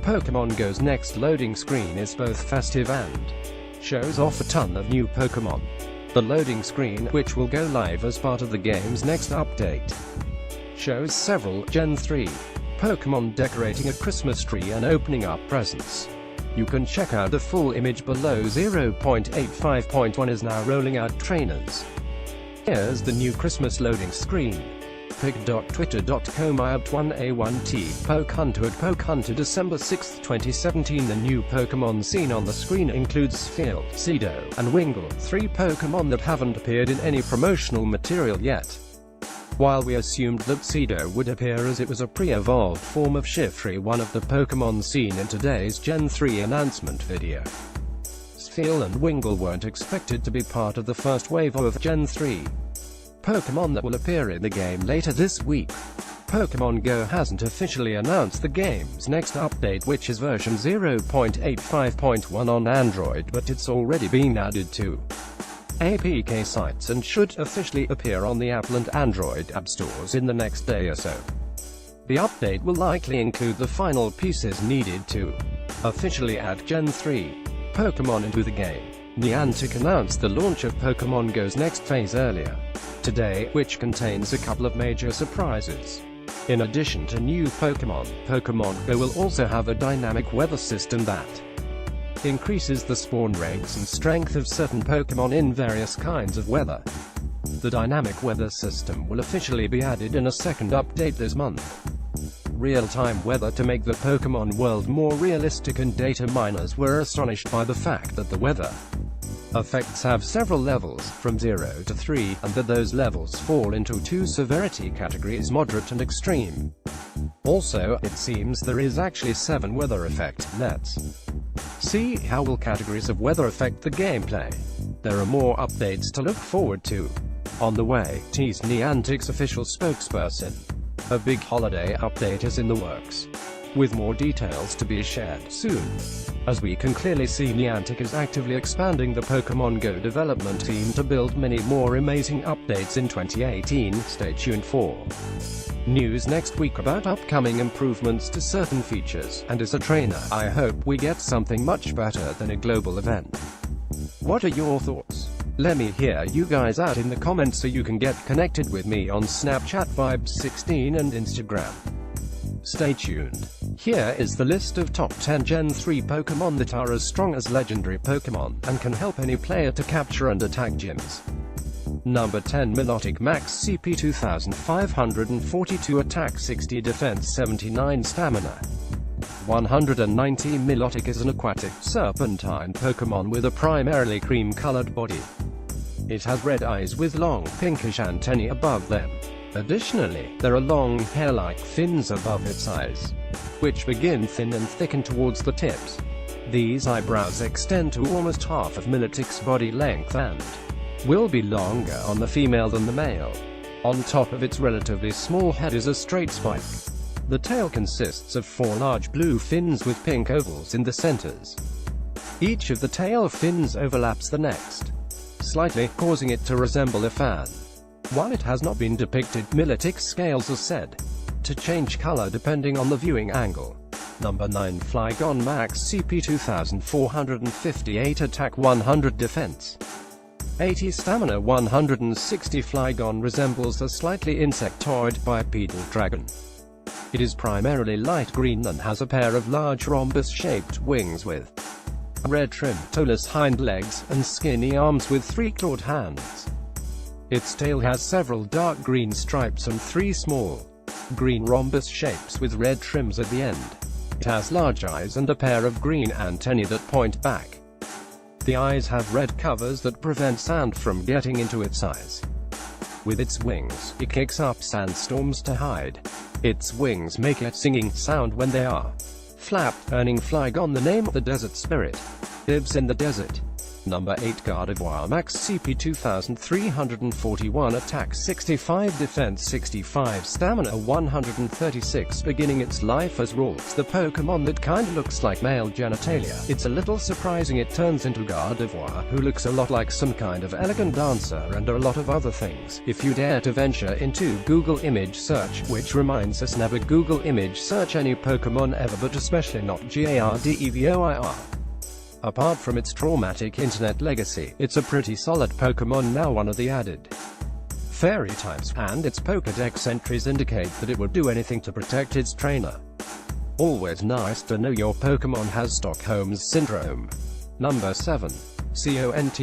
Pokemon Go's next loading screen is both festive and shows off a ton of new Pokemon. The loading screen, which will go live as part of the game's next update, shows several Gen 3 Pokemon decorating a Christmas tree and opening up presents. You can check out the full image below. 0.85.1 is now rolling out trainers. Here's the new Christmas loading screen. pic.twitter.com/1a1t Pokehunter December 6, 2017. The new Pokemon seen on the screen includes Field, Cedo, and Wingull, 3 Pokemon that haven't appeared in any promotional material yet. While we assumed that Cedo would appear as it was a pre-evolved form of Shiftry, one of the Pokemon seen in today's Gen 3 announcement video, Field and Wingull weren't expected to be part of the first wave of Gen 3 Pokemon that will appear in the game later this week. Pokemon Go hasn't officially announced the game's next update, which is version 0.85.1 on Android, but it's already been added to APK sites and should officially appear on the Apple and Android app stores in the next day or so. The update will likely include the final pieces needed to officially add Gen 3 Pokemon into the game. Niantic announced the launch of Pokemon Go's next phase earlier today, which contains a couple of major surprises. In addition to new Pokemon, Pokemon Go will also have a dynamic weather system that increases the spawn rates and strength of certain Pokemon in various kinds of weather. The dynamic weather system will officially be added in a second update this month. Real-time weather to make the Pokemon world more realistic, and data miners were astonished by the fact that the weather effects have several levels, from 0 to 3, and that those levels fall into 2 severity categories: moderate and extreme. Also, it seems there is actually 7 weather effects. Let's see how will categories of weather affect the gameplay. There are more updates to look forward to on the way, teased Niantic's official spokesperson. A big holiday update is in the works, with more details to be shared soon. As we can clearly see, Niantic is actively expanding the Pokemon Go development team to build many more amazing updates in 2018. Stay tuned for news next week about upcoming improvements to certain features, and as a trainer, I hope we get something much better than a global event. What are your thoughts? Let me hear you guys out in the comments so you can get connected with me on Snapchat Vibes16 and Instagram. Stay tuned. Here is the list of top 10 Gen 3 Pokemon that are as strong as legendary Pokemon, and can help any player to capture and attack gyms. Number 10. Milotic, Max CP 2542, Attack 60, Defense 79, Stamina 190. Milotic is an aquatic, serpentine Pokemon with a primarily cream-colored body. It has red eyes with long, pinkish antennae above them. Additionally, there are long, hair-like fins above its eyes, which begin thin and thicken towards the tips. These eyebrows extend to almost half of Milotic's body length and will be longer on the female than the male. On top of its relatively small head is a straight spike. The tail consists of 4 large blue fins with pink ovals in the centers. Each of the tail fins overlaps the next slightly, causing it to resemble a fan. While it has not been depicted, Milotic's scales are said to change color depending on the viewing angle. Number 9. Flygon, Max CP 2458, Attack 100, Defense 80, Stamina 160. Flygon resembles a slightly insectoid bipedal dragon. It is primarily light green and has a pair of large rhombus-shaped wings with red trim, toeless hind legs, and skinny arms with 3 clawed hands. Its tail has several dark green stripes and 3 small green rhombus shapes with red trims at the end. It has large eyes and a pair of green antennae that point back. The eyes have red covers that prevent sand from getting into its eyes. With its wings, it kicks up sandstorms to hide. Its wings make a singing sound when they are flapped, earning Flygon the name of the desert spirit. Lives in the desert. Number 8 Gardevoir Max CP 2341 Attack 65 Defense 65 Stamina 136 Beginning its life as Ralts, the Pokemon that kinda looks like male genitalia. It's a little surprising it turns into Gardevoir, who looks a lot like some kind of elegant dancer and a lot of other things. If you dare to venture into Google image search, which reminds us never Google image search any Pokemon ever, but especially not Gardevoir. Apart from its traumatic internet legacy, it's a pretty solid Pokemon now. One of the added fairy types, and its Pokédex entries indicate that it would do anything to protect its trainer. Always nice to know your Pokemon has Stockholm's Syndrome. Number 7. CONT